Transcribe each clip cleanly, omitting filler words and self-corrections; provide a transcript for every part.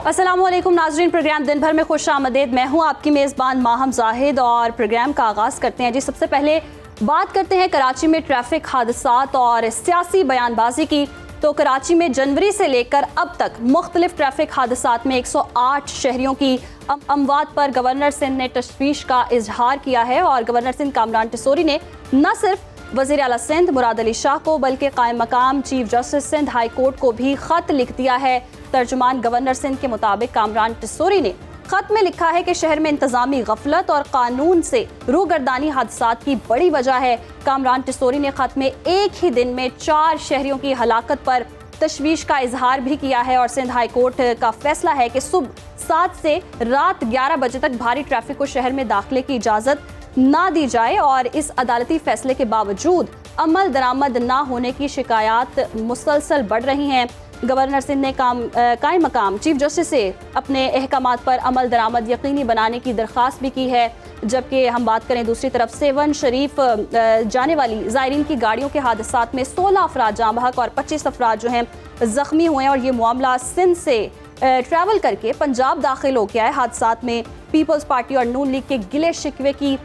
अस्सलामुअलैकुम नाज़रीन, प्रोग्राम दिन भर में खुश आमदीद। मैं हूँ आपकी मेज़बान माहम जाहिद और प्रोग्राम का आगाज़ करते हैं। जी, सबसे पहले बात करते हैं कराची में ट्रैफिक हादसात और सियासी बयानबाजी की। तो कराची में जनवरी से लेकर अब तक मुख्तलिफ ट्रैफिक हादसात में 108 शहरियों की अमवात पर गवर्नर सिंध ने तशवीश का इजहार किया है और गवर्नर सिंध कामरान टिसोरी ने न सिर्फ वज़ीर आला सिंध मुराद अली शाह को बल्कि कायम मकाम chief justice Sindh high court को भी ख़त लिख दिया है। तर्जुमान गवर्नर सिंध के मुताबिक कामरान टिसोरी ने खत में लिखा है कि शहर में इंतजामी गफलत और कानून से रूगर्दानी हादसात की बड़ी वजह है। कामरान टिसोरी ने खत में एक ही दिन में 4 शहरियों की हलाकत पर तशवीश का इजहार भी किया है और सिंध हाई कोर्ट का फैसला है कि सुबह 7 से रात 11 बजे तक भारी ट्रैफिक को शहर में दाखिले की इजाज़त ना दी जाए और इस अदालती फैसले के बावजूद अमल दरामद ना होने की शिकायत मुसलसल बढ़ रही हैं। गवर्नर सिंध ने कायम मकाम चीफ जस्टिस से अपने अहकामात पर अमल दरामद यकीनी बनाने की दरख्वास्त भी की है। जबकि हम बात करें दूसरी तरफ सेवन शरीफ जाने वाली ज़ायरीन की गाड़ियों के हादसात में 16 अफराद जाँ बहक और 25 अफराद जो हैं ज़ख्मी हुए हैं और ये मामला सिंध से ट्रैवल करके पंजाब दाखिल हो गया है। हादसात में पीपल्स पार्टी और नून लीग के गिले शिकवे की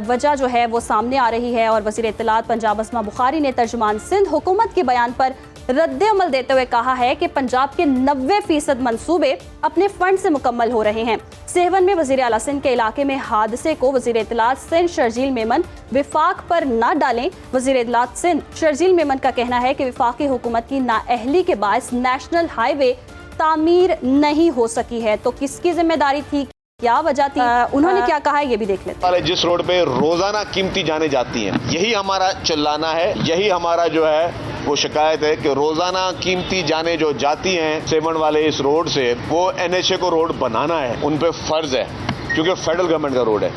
वजह जो है वो सामने आ रही है और वज़ीर इत्तलात पंजाब अस्मा बुखारी ने तर्जुमान सिंध हुकूमत के बयान पर रद्द अमल देते हुए कहा है कि पंजाब के 90% मंसूबे अपने फंड से मुकम्मल हो रहे हैं। सेवन में वज़ीर आला सिंध के इलाके में हादसे को वज़ीर इत्तलात सिंध शर्जील मेमन विफाक पर न डालें। वज़ीर इत्तलात सिंध शर्जील मेमन का कहना है कि विफाकी हुकूमत की नाअहली के बायस नेशनल हाईवे तामीर नहीं हो सकी है। तो किसकी जिम्मेदारी थी, क्या वजह थी, उन्होंने क्या कहा है ये भी देख लेते हैं। जिस रोड पे रोजाना कीमती जाने जाती हैं, यही हमारा चिल्लाना है, यही हमारा जो है वो शिकायत है कि रोजाना कीमती जाने जो जाती हैं सेवन वाले इस रोड से, वो NHA को रोड बनाना है, उन पे फर्ज है क्योंकि फेडरल गवर्नमेंट का रोड है।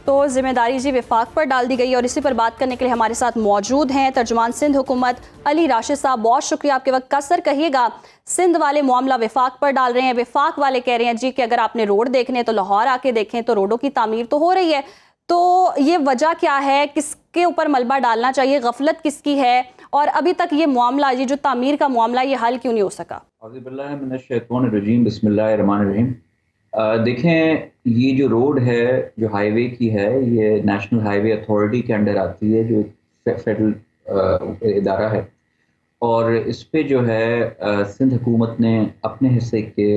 तो जिम्मेदारी जी विफाक पर डाल दी गई और इसी पर बात करने के लिए हमारे साथ मौजूद हैं तर्जुमान सिंध हुकूमत अली राशिद साहब। बहुत शुक्रिया आपके वक्त का। सर, कहिएगा, सिंध वाले मामला विफाक पर डाल रहे हैं, विफाक वाले कह रहे हैं जी कि अगर आपने रोड देखने तो लाहौर आके देखें तो रोडों की तामीर तो हो रही है। तो ये वजह क्या है, किसके ऊपर मलबा डालना चाहिए, गफलत किसकी है और अभी तक ये मामला, ये जो तामीर का मामला, ये हल क्यों नहीं हो सका? देखें, ये जो रोड है जो हाईवे की है, ये नेशनल हाईवे अथॉरिटी के अंडर आती है जो फेडरल इदारा है और इस पे जो है सिंध हुकूमत ने अपने हिस्से के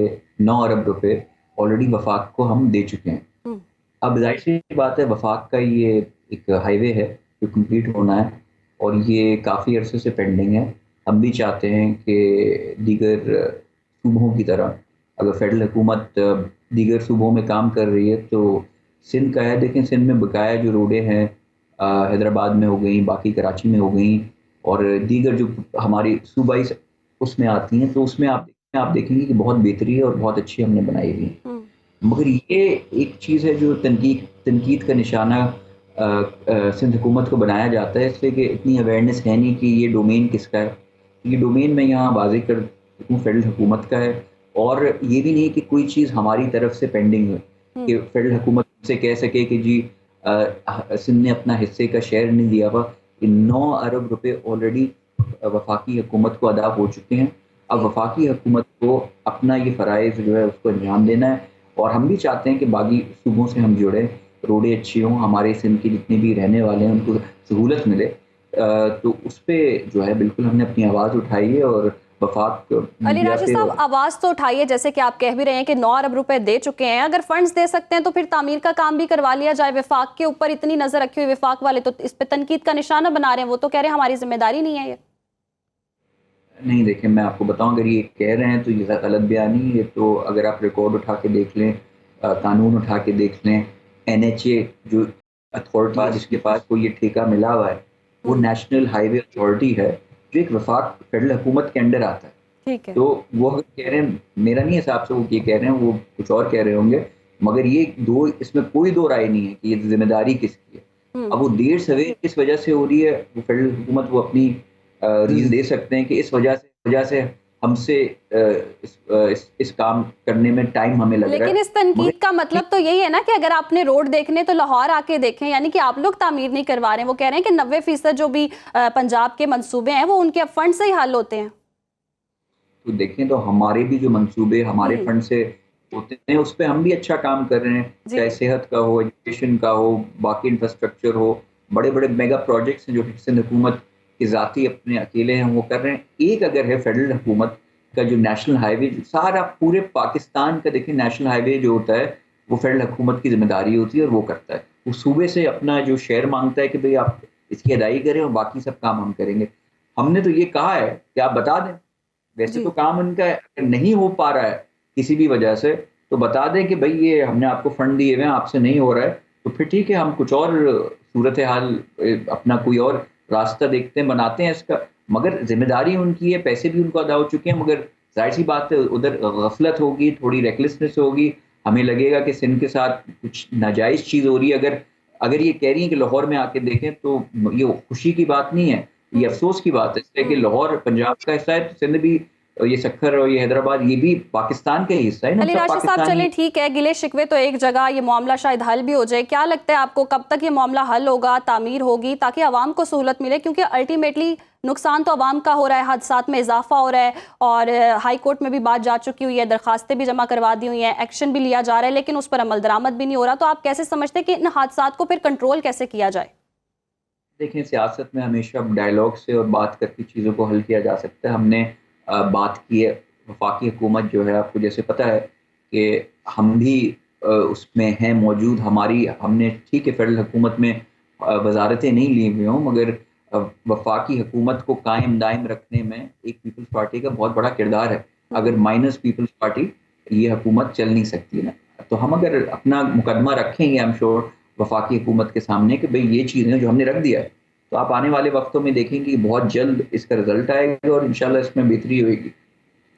9 अरब रुपए ऑलरेडी वफाक को हम दे चुके हैं। अब जाहिर सी बात है, वफाक का ये एक हाईवे है जो कंप्लीट होना है और ये काफ़ी अरसे से पेंडिंग है। हम भी चाहते हैं कि दीगर सूबों की तरह अगर फेडरल हुकूमत दीगर सूबों में काम कर रही है तो सिंध का है। देखें, सिंध में बकाया जो रोडें हैं हैदराबाद में हो गई, बाकी कराची में हो गई और दीगर जो हमारी सूबाई उसमें आती हैं, तो उसमें आप देखेंगे कि बहुत बेहतरी है और बहुत अच्छी हमने बनाई हुई है। मगर ये एक चीज़ है जो तनकीद का निशाना सिंध हुकूमत को बनाया जाता है, इसलिए कि इतनी अवेयरनेस है नहीं कि ये डोमेन किसका है। ये डोमेन मैं यहाँ वाज़ेह कर दूँ फेडरल हुकूमत का है और ये भी नहीं कि कोई चीज़ हमारी तरफ से पेंडिंग है कि फेडरल हुकूमत से कह सके कि जी सिंध ने अपना हिस्से का शेयर नहीं दिया हुआ। 9 अरब रुपए ऑलरेडी वफाकी हुकूमत को अदा हो चुके हैं। अब वफाकी हुकूमत को अपना ये फ़राइज़ जो है उसको अंजाम देना है और हम भी चाहते हैं कि बाकी सूबों से हम जुड़े, रोडें अच्छी हों, हमारे सिंध के जितने भी रहने वाले हैं उनको सहूलत मिले। तो उस पर जो है बिल्कुल हमने अपनी आवाज़ उठाई है और वफाक अली राशिद साहब आवाज़ तो उठाइए, जैसे कि आप कह भी रहे हैं कि 9 अरब रुपए दे चुके हैं। अगर फंड्स दे सकते हैं तो फिर तामीर का काम भी करवा लिया जाए। विफाक के ऊपर इतनी नज़र रखी हुई विफाक वाले तो इस पे तनकीद का निशाना बना रहे हैं, वो तो कह रहे हैं हमारी जिम्मेदारी नहीं है ये। नहीं, देखें, मैं आपको बताऊं, अगर ये कह रहे हैं तो ये गलत बयानी है। ये तो अगर आप रिकॉर्ड उठा के देख लें, कानून उठा के देख लें, NHA जो अथॉरिटी है जिसके पास को ये ठेका मिला हुआ है वो नेशनल हाईवे अथॉरिटी है जो एक वफाक फेडरल हुकूमत के अंडर आता है। ठीक है, तो वो कह रहे हैं, मेरा नहीं हिसाब से वो ये कह रहे हैं, वो कुछ और कह रहे होंगे, मगर ये इसमें कोई दो राय नहीं है कि ये जिम्मेदारी किसकी है। अब वो देर सवेर किस वजह से हो रही है, वो फेडरल हुकूमत वो अपनी रीज़न दे सकते हैं कि इस वजह से हमसे इस काम करने में टाइम हमें लग रहा है। लेकिन इस तनकीद का मतलब तो यही है ना कि अगर आपने रोड देखने तो लाहौर आके देखें, यानी कि आप लोग तामीर नहीं करवा रहे हैं। वो कह रहे हैं कि 90% जो भी पंजाब के मंसूबे हैं वो उनके फंड से ही हल होते हैं। तो देखें तो हमारे भी जो मंसूबे हमारे फंड से होते हैं उस पर हम भी अच्छा काम कर रहे हैं, चाहे सेहत का हो, एजुकेशन का हो, बाकी इंफ्रास्ट्रक्चर हो, बड़े बड़े मेगा प्रोजेक्ट्स हैं जो सिंध हुकूमत के ज़ाती अपने अकेले हैं वो कर रहे हैं। एक अगर है फेडरल हुकूमत का जो नेशनल हाईवे, सारा पूरे पाकिस्तान का देखिए नेशनल हाईवे जो होता है वो फेडरल हुकूमत की जिम्मेदारी होती है और वो करता है। वो सूबे से अपना जो शेयर मांगता है कि भाई आप इसकी अदाई करें और बाकी सब काम हम करेंगे। हमने तो ये कहा है कि आप बता दें, वैसे तो काम उनका नहीं हो पा रहा है किसी भी वजह से, तो बता दें कि भाई ये हमने आपको फंड दिए हुए हैं, आपसे नहीं हो रहा है, तो फिर ठीक है हम कुछ और सूरत हाल अपना कोई और रास्ता देखते हैं, बनाते हैं इसका। मगर जिम्मेदारी उनकी है, पैसे भी उनको अदा हो चुके हैं, मगर जाहिर सी बात है उधर गफलत होगी, थोड़ी रेकलेसनेस होगी, हमें लगेगा कि सिंध के साथ कुछ नाजायज़ चीज़ हो रही है। अगर ये कह रही है कि लाहौर में आके देखें तो ये खुशी की बात नहीं है, ये अफसोस की बात है, इसलिए कि लाहौर पंजाब का हिस्सा है, तो सिंध भी, ये सक्खर और ये हैदराबाद ये भी पाकिस्तान का ही हिस्सा है ना। अली राशिद साहब चलिए ठीक है, गिले शिकवे तो एक जगह, ये मामला शायद हल भी हो जाए। क्या लगता है आपको कब तक ये मामला हल होगा, तामीर होगी, ताकि आवाम को सहूलत मिले? क्योंकि अल्टीमेटली नुकसान तो आवाम का हो रहा है, हादसात में इजाफा हो रहा है और हाई कोर्ट में भी बात जा चुकी हुई है, दरखास्तें भी जमा करवा दी हुई हैं, एक्शन भी लिया जा रहा है, लेकिन उस पर अमल दरामद भी नहीं हो रहा। तो आप कैसे समझते हैं कि इन हादसात को फिर कंट्रोल कैसे किया जाए? देखें, सियासत में हमेशा डायलॉग से और बात करके चीज़ों को हल किया जा सकता है। हमने बात की है, वफाकी हुकूमत जो है, आपको जैसे पता है कि हम भी उसमें हैं मौजूद, हमने ठीक है फेडरल हुकूमत में वजारतें नहीं ली हुई हों, मगर वफाकी हुकूमत को कायम दायम रखने में एक पीपल्स पार्टी का बहुत बड़ा किरदार है। अगर माइनस पीपल्स पार्टी ये हुकूमत चल नहीं सकती ना। तो हम अगर अपना मुकदमा रखेंगे आई एम श्योर वफाकी हुकूमत के सामने कि भाई ये चीज़ें जो हमने रख दिया है, तो आप आने वाले वक्तों में देखेंगे बहुत जल्द इसका रिजल्ट आएगा और इंशाल्लाह इसमें बेहतरी होगी।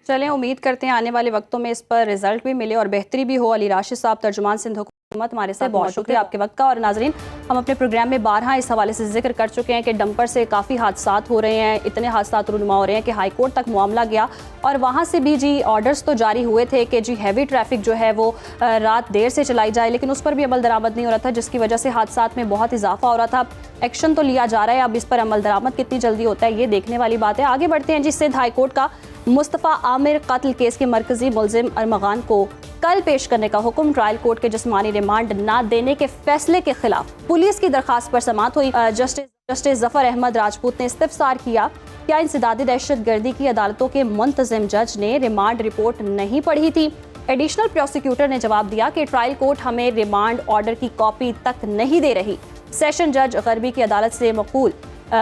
चलें, उम्मीद करते हैं आने वाले वक्तों में इस पर रिजल्ट भी मिले और बेहतरी भी हो। अली राशिद साहब, तर्जुमान सिंध हुकूमत, हमारे साथ बहुत शुक्रिया आपके वक्त का। और नाजरीन, हम अपने प्रोग्राम में बारहा इस हवाले से जिक्र कर चुके हैं कि डंपर से काफ़ी हादसात हो रहे हैं, इतने हादसात रुनुमा हो रहे हैं कि हाई कोर्ट तक मामला गया और वहाँ से भी जी ऑर्डर्स तो जारी हुए थे कि जी हैवी ट्रैफिक जो है वो रात देर से चलाई जाए, लेकिन उस पर भी अमल दरामद नहीं हो रहा था, जिसकी वजह से हादसात में बहुत इजाफा हो रहा था। एक्शन तो लिया जा रहा है, अब इस पर अमल दरामद कितनी जल्दी होता है ये देखने वाली बात है। आगे बढ़ते हैं जी। सिंध हाई कोर्ट का मुस्तफ़ा आमिर कत्ल केस के मरकजी मुलजिम अरमगान को कल पेश करने का हुक्म। ट्रायल कोर्ट के जिस्मानी रिमांड न देने के फैसले के खिलाफ पुलिस की दरखास्त पर समाअत हुई। जस्टिस जफर अहमद राजपूत ने इस्तिफसार किया, क्या इंसदादी दहशतगर्दी की अदालतों के मुंतजिम जज ने रिमांड रिपोर्ट नहीं पढ़ी थी? एडिशनल प्रोसिक्यूटर ने जवाब दिया कि ट्रायल कोर्ट हमें रिमांड ऑर्डर की कॉपी तक नहीं दे रही। सेशन जज गरबी की अदालत से मकबूल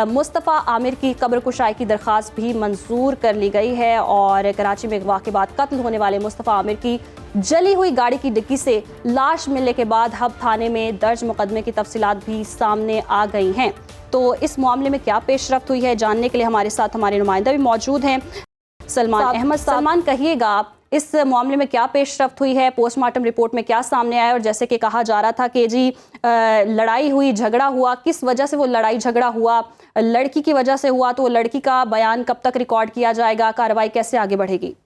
मुस्तफ़ा आमिर की कब्र कुशाई की दरख्वास्त भी मंजूर कर ली गई है। और कराची में अगवा के बाद कत्ल होने वाले मुस्तफ़ा आमिर की जली हुई गाड़ी की डिक्की से लाश मिलने के बाद हब थाने में दर्ज मुकदमे की तफसीलात भी सामने आ गई हैं। तो इस मामले में क्या पेशरफ्त हुई है, जानने के लिए हमारे साथ हमारे नुमाइंदा भी मौजूद हैं, सलमान अहमद। सलमान, कहिएगा आप, इस मामले में क्या पेशरफ्त हुई है, पोस्टमार्टम रिपोर्ट में क्या सामने आया? और जैसे कि कहा जा रहा था कि जी लड़ाई हुई, झगड़ा हुआ, किस वजह से वो लड़ाई झगड़ा हुआ? लड़की की वजह से हुआ, तो लड़की का बयान कब तक रिकॉर्ड किया जाएगा? कार्रवाई कैसे आगे बढ़ेगी?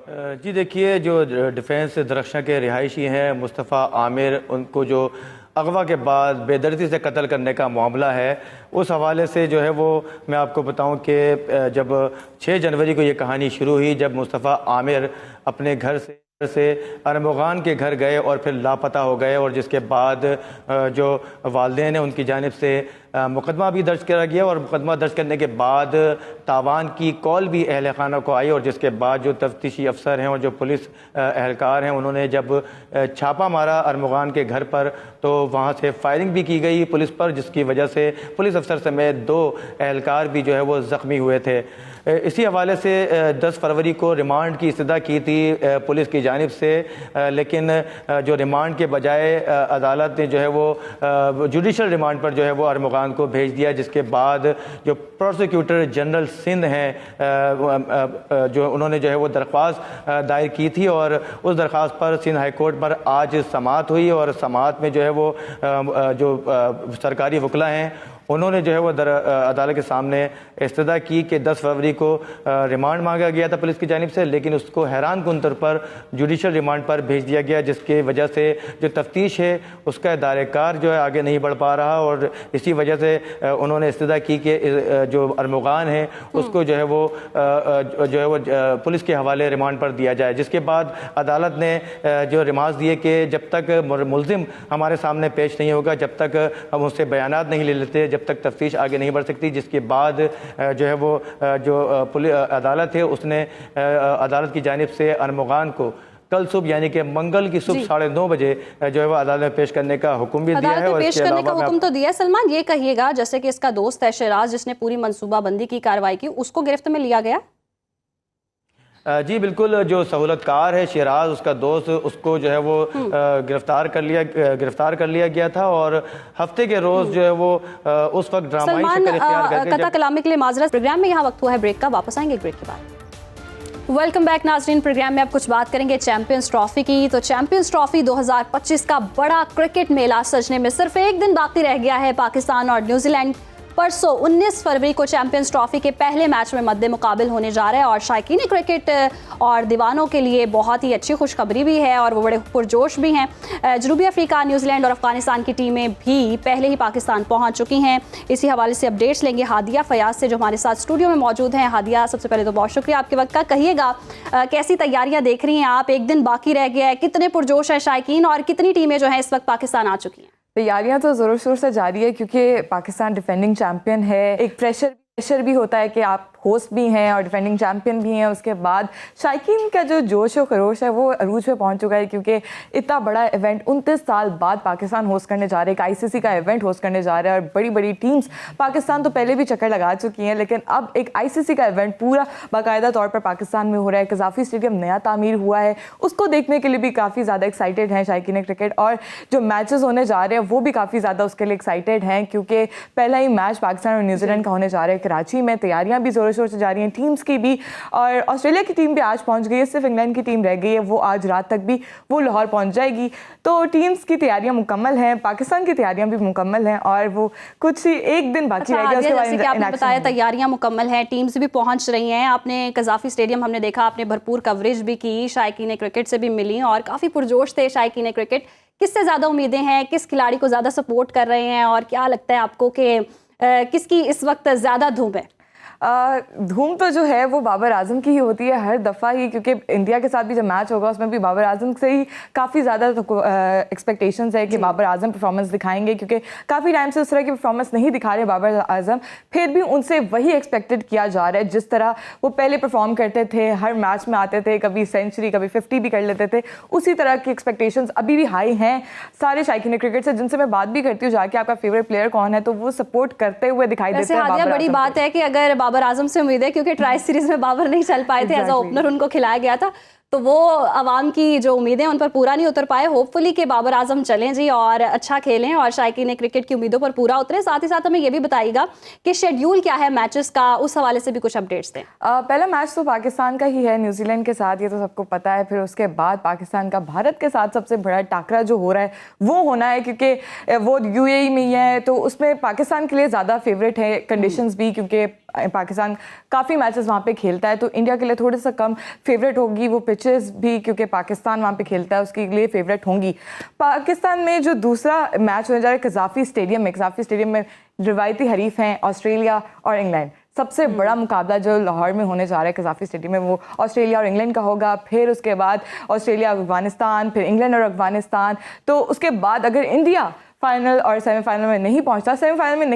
जी देखिए, जो डिफेंस दरख्शां के रिहायशी हैं मुस्तफ़ा आमिर, उनको जो अगवा के बाद बेदर्दी से कत्ल करने का मामला है, उस हवाले से जो है वो मैं आपको बताऊं कि जब 6 जनवरी को ये कहानी शुरू हुई, जब मुस्तफ़ा आमिर अपने घर से अरमगान के घर गए और फिर लापता हो गए, और जिसके बाद जो वालिदैन हैं उनकी जानिब से मुकदमा भी दर्ज किया गया, और मुकदमा दर्ज करने के बाद तावान की कॉल भी अहल खाना को आई, और जिसके बाद जो तफ्तीशी अफसर हैं और जो पुलिस एहलकार हैं उन्होंने जब छापा मारा अरमगान के घर पर, तो वहाँ से फायरिंग भी की गई पुलिस पर, जिसकी वजह से पुलिस अफसर समेत 2 एहलकार भी जो है वो ज़ख्मी हुए थे। इसी हवाले से 10 फरवरी को रिमांड की इस्तदा की थी पुलिस की जानिब से, लेकिन जो रिमांड के बजाय अदालत ने जो है वो जुडिशल रिमांड पर जो है वो अरमगान को भेज दिया, जिसके बाद जो प्रोसिक्यूटर जनरल सिंध हैं जो उन्होंने जो है वो दरख्वास्त दायर की थी, और उस दरख्वास्त पर सिंध हाई कोर्ट पर आज समाअत हुई, और समाअत में जो है वो जो सरकारी वकला हैं उन्होंने जो है वो अदालत के सामने इस्तदा की कि 10 फरवरी को रिमांड मांगा गया था पुलिस की जानिब से, लेकिन उसको हैरान कुन तौर पर जुडिशल रिमांड पर भेज दिया गया, जिसकी वजह से जो तफ्तीश है उसका इदारेकार जो है आगे नहीं बढ़ पा रहा। और इसी वजह से उन्होंने इस्तदा की कि जो अरमुगान है उसको जो है वो पुलिस के हवाले रिमांड पर दिया जाए, जिसके बाद अदालत ने जो रिमांड दिए कि जब तक मुल्जिम हमारे सामने पेश नहीं होगा, जब तक हम उससे बयानात नहीं ले लेते, जब तक तफ्तीश आगे नहीं बढ़ सकती। जिसके बाद जो है वो जो पुलिस अदालत है उसने अदालत की जानिब से अरमुगान को कल सुबह यानी कि मंगल की सुबह 9:30 बजे जो है वो अदालत में पेश करने का हुक्म भी दिया है। और पेश करने का हुक्म तो दिया है। सलमान, ये कहिएगा जैसे कि इसका दोस्त है शहराज जिसने पूरी मनसूबाबंदी की कार्रवाई की, उसको गिरफ्त में लिया गया? जी बिल्कुल, जो सहूलतकार है शहराज, उसका दोस्त, उसको जो है वो गिरफ्तार कर लिया गया था। और हफ्ते के रोज जो है वो उस वक्त ड्रामाई शक्ल इख्तियार करके कथा कलामी के लिए माजरत। प्रोग्राम में यहाँ वक्त हुआ है ब्रेक का, वापस आएंगे ब्रेक के बाद। वेलकम बैक नाजरीन। प्रोग्राम में अब कुछ बात करेंगे चैंपियंस ट्रॉफी की। तो चैंपियंस ट्रॉफी 2025 का बड़ा क्रिकेट मेला सजने में सिर्फ एक दिन बाकी रह गया है। पाकिस्तान और न्यूजीलैंड परसों 19 फरवरी को चैंपियंस ट्रॉफी के पहले मैच में मद्दे मुकाबिल होने जा रहा है। और शायकीन क्रिकेट और दीवानों के लिए बहुत ही अच्छी खुशखबरी भी है और वो बड़े पुरजोश भी हैं। जनूबी अफ्रीका, न्यूजीलैंड और अफगानिस्तान की टीमें भी पहले ही पाकिस्तान पहुंच चुकी हैं। इसी हवाले से अपडेट्स लेंगे हादिया फयाज से जो हमारे साथ स्टूडियो में मौजूद हैं। हादिया, सबसे पहले तो बहुत शुक्रिया आपके वक्त का। कहिएगा कैसी तैयारियां देख रही हैं आप? एक दिन बाकी रह गया है, कितने पुरजोश है शायकीन और कितनी टीमें जो हैं इस वक्त पाकिस्तान आ चुकी हैं? तैयारियां तो ज़ोर शोर से जारी है क्योंकि पाकिस्तान डिफेंडिंग चैंपियन है। एक प्रेशर भी होता है कि आप होस्ट भी हैं और डिफेंडिंग चैंपियन भी हैं। उसके बाद शायकीन का जो जोश और खरोश है वो अरूज पे पहुंच चुका है क्योंकि इतना बड़ा इवेंट 29 साल बाद पाकिस्तान होस्ट करने जा रहे हैं। एक ICC का इवेंट होस्ट करने जा रहा है और बड़ी बड़ी टीम्स पाकिस्तान तो पहले भी चक्कर लगा चुकी हैं, लेकिन अब एक ICC का इवेंट पूरा बाकायदा तौर पर पाकिस्तान में हो रहा है। कज़ाफ़ी स्टेडियम नया तामीर हुआ है, उसको देखने के लिए भी काफ़ी ज़्यादा एक्साइटेड हैं शायकीन क्रिकेट। और जो मैचेस होने जा रहे हैं वो भी काफ़ी ज़्यादा उसके लिए एक्साइटेड हैं क्योंकि पहला ही मैच पाकिस्तान और न्यूजीलैंड का होने जा रहा है कराची में। तैयारियां भी जोरों शोर से जा रही हैं टीम्स की भी, और ऑस्ट्रेलिया की टीम भी आज पहुंच गई है। सिर्फ इंग्लैंड की टीम रह गई है, वो आज रात तक भी वो लाहौर पहुंच जाएगी। तो टीम्स की तैयारियां मुकम्मल हैं, पाकिस्तान की तैयारियां भी मुकम्मल हैं और वो कुछ ही एक दिन बाकी रह गया। उसके बाद जैसे कि आपने बताया तैयारियां मुकम्मल हैं, टीम्स भी पहुंच रही हैं। आपने कज़ाफ़ी स्टेडियम हमने देखा, आपने भरपूर कवरेज भी की, शायकीन क्रिकेट से भी मिली और काफ़ी पुरजोश थे शायकीन क्रिकेट। किससे ज़्यादा उम्मीदें हैं, किस खिलाड़ी को ज़्यादा सपोर्ट कर रहे हैं और क्या लगता है आपको कि किसकी इस वक्त ज़्यादा धूम है? धूम तो जो है वो बाबर आजम की ही होती है हर दफ़ा ही, क्योंकि इंडिया के साथ भी जब मैच होगा उसमें भी बाबर आजम से ही काफ़ी ज़्यादा एक्सपेक्टेशंस है कि बाबर आजम परफॉर्मेंस दिखाएंगे, क्योंकि काफ़ी टाइम से उस तरह की परफॉर्मेंस नहीं दिखा रहे बाबर आजम। फिर भी उनसे वही एक्सपेक्टेड किया जा रहा है जिस तरह वो पहले परफॉर्म करते थे, हर मैच में आते थे, कभी सेंचुरी कभी 50 भी कर लेते थे। उसी तरह की एक्सपेक्टेशंस अभी भी हाई हैं सारे शायकीन क्रिकेट से, जिनसे मैं बात भी करती हूँ जाके आपका फेवरेट प्लेयर कौन है, तो वो सपोर्ट करते हुए दिखाई देते हैं। बड़ी बात है कि अगर बाबर आजम से उम्मीद है, क्योंकि ट्राई सीरीज में बाबर नहीं चल पाए थे, एज अ ओपनर उनको खिलाया गया था, तो वो अवाम की जो उम्मीदें उन पर पूरा नहीं उतर पाए। होपफुली कि बाबर आजम चलें जी और अच्छा खेलें और शायकीन क्रिकेट की उम्मीदों पर पूरा उतरे। साथ ही साथ हमें ये भी बताइएगा कि शेड्यूल क्या है मैचेस का, उस हवाले से भी कुछ अपडेट्स दें। पहला मैच तो पाकिस्तान का ही है न्यूजीलैंड के साथ, ये तो सबको पता है। फिर उसके बाद पाकिस्तान का भारत के साथ सबसे बड़ा टाकरा जो हो रहा है वो होना है, क्योंकि वो UAE में ही है, तो उसमें पाकिस्तान के लिए ज़्यादा फेवरेट है कंडीशंस भी, क्योंकि पाकिस्तान काफ़ी मैचेस वहाँ पे खेलता है, तो इंडिया के लिए थोड़ा सा कम फेवरेट होगी वो पिचेस भी, क्योंकि पाकिस्तान वहाँ पे खेलता है उसके लिए फेवरेट होंगी। पाकिस्तान में जो दूसरा मैच होने जा रहा है कज़ाफ़ी स्टेडियम में रिवायती हरीफ हैं ऑस्ट्रेलिया और इंग्लैंड। सबसे बड़ा मुकाबला जो लाहौर में होने जा रहा है कज़ाफ़ी स्टेडियम में वो ऑस्ट्रेलिया और इंग्लैंड का होगा। फिर उसके बाद ऑस्ट्रेलिया और अफगानिस्तान, फिर इंग्लैंड और अफगानिस्तान। तो उसके बाद अगर इंडिया फाइनल और सेमीफाइनल में नहीं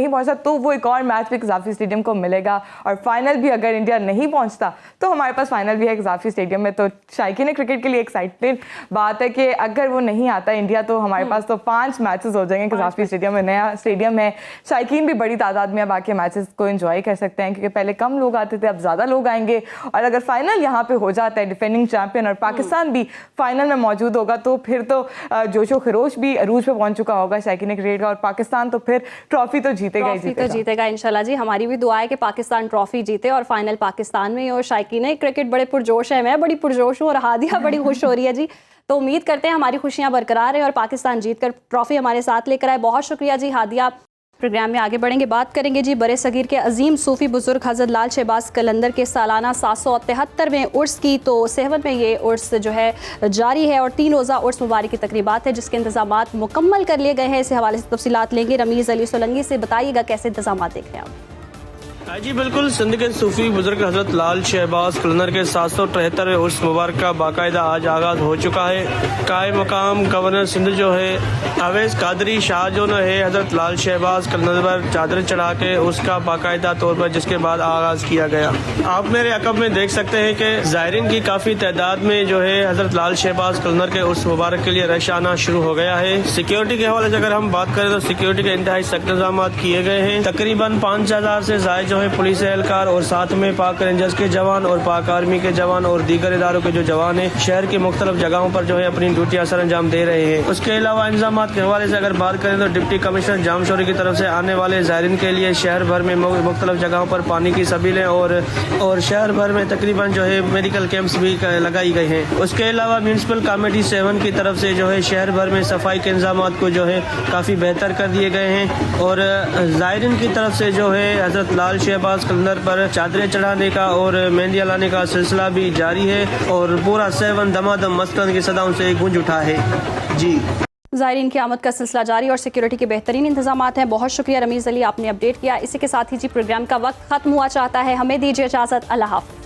पहुंचता तो वो एक और मैच भी कज़ाफ़ी स्टेडियम को मिलेगा, और फाइनल भी अगर इंडिया नहीं पहुंचता तो हमारे पास फाइनल भी है कज़ाफ़ी स्टेडियम में। तो शायकीन क्रिकेट के लिए एक्साइटेड बात है कि अगर वो नहीं आता इंडिया तो हमारे पास तो 5 मैचेस हो जाएंगे कज़ाफ़ी स्टेडियम में। नया स्टेडियम है, शायकीन भी बड़ी तादाद में अब आके मैचेस को एंजॉय कर सकते हैं, क्योंकि पहले कम लोग आते थे, अब ज़्यादा लोग आएंगे। और अगर फाइनल यहाँ पे हो जाता है, डिफेंडिंग चैंपियन और पाकिस्तान भी फाइनल में मौजूद होगा, तो फिर तो जोशो खरोश भी अरूज पे पहुंच चुका होगा शायकीन क्रिकेट का, और पाकिस्तान तो फिर ट्रॉफी तो जीतेगा इंशाल्लाह जी। हमारी भी दुआ है कि पाकिस्तान ट्रॉफी जीते और फाइनल पाकिस्तान में। और शायकीन क्रिकेट बड़े पुरजोश है, मैं बड़ी पुरजोश हूँ और हादिया बड़ी खुश हो रही है जी। तो उम्मीद करते हैं हमारी खुशियां बरकरार है और पाकिस्तान जीतकर ट्रॉफी हमारे साथ लेकर आए। बहुत शुक्रिया जी हादिया। प्रोग्राम में आगे बढ़ेंगे, बात करेंगे जी बड़े सगीर के अजीम सूफी बुजुर्ग हज़रत लाल शहबाज कलंदर के सालाना 773वें उर्स की तो सेवन में ये उर्स जो है जारी है और 3 रोज़ा उर्स मुबारक की तकरीबात है जिसके इंतजामात मुकम्मल कर लिए गए हैं। इस हवाले से तफसीलात लेंगे रमीज़ अली सोलंगी से। बताइएगा कैसे इंतजामात देख रहे हैं आप? जी बिल्कुल, सिंध के सूफी बुजुर्ग हजरत लाल शहबाज कलंदर के 773वें उर्स मुबारक का बाकायदा आज आगाज हो चुका है। कायम मकाम गवर्नर सिंध जो है अवैस कादरी शाह जो है हजरत लाल शहबाज कलंदर पर चादर चढ़ा के उसका बाकायदा तौर पर जिसके बाद आगाज किया गया। आप मेरे अकब में देख सकते हैं कि ज़ायरीन की काफ़ी तादाद में जो है हजरत लाल शहबाज कलंदर के उर्स मुबारक के लिए रश आना शुरू हो गया है। सिक्योरिटी के हवाले से अगर हम बात करें तो सिक्योरिटी के इंतहाई सख्त इंतजाम किए गए हैं। तकरीबन 5000 से ज़ायद जो है पुलिस एहलकार और साथ में पाक रेंजर्स के जवान और पाक आर्मी के जवान और दीगर इदारों के जो जवान हैं शहर की मुख्तलिफ जगहों पर जो है अपनी ड्यूटियां सर अंजाम दे रहे हैं। उसके अलावा इंतजाम के हवाले से अगर बात करें तो डिप्टी कमिश्नर जामशोरी की तरफ से आने वाले ज़ायरीन के लिए शहर भर में मुख्तलिफ जगहों पर पानी की सबीलें और शहर भर में तकरीबन जो है मेडिकल कैंप्स भी लगाई गई हैं। उसके अलावा म्यूनसिपल कमेटी 7 की तरफ से जो है शहर भर में सफाई के इंतजाम को जो है काफ़ी बेहतर कर दिए गए हैं और ज़ायरीन की तरफ से जो है हजरत लाल शहबाज कलंदर पर चादरें चढ़ाने का और मेहंदियाँ लाने का सिलसिला भी जारी है और पूरा 7 दमादम मस्तन की सदाओं से गूंज उठा है। जी ज़ायरीन की आमद का सिलसिला जारी और सिक्योरिटी के बेहतरीन इंतजामात हैं। बहुत शुक्रिया रमीज़ अली, आपने अपडेट किया। इसी के साथ ही जी प्रोग्राम का वक्त खत्म हुआ चाहता है। हमें दीजिए इजाज़त। अल्लाह हाफ़िज़।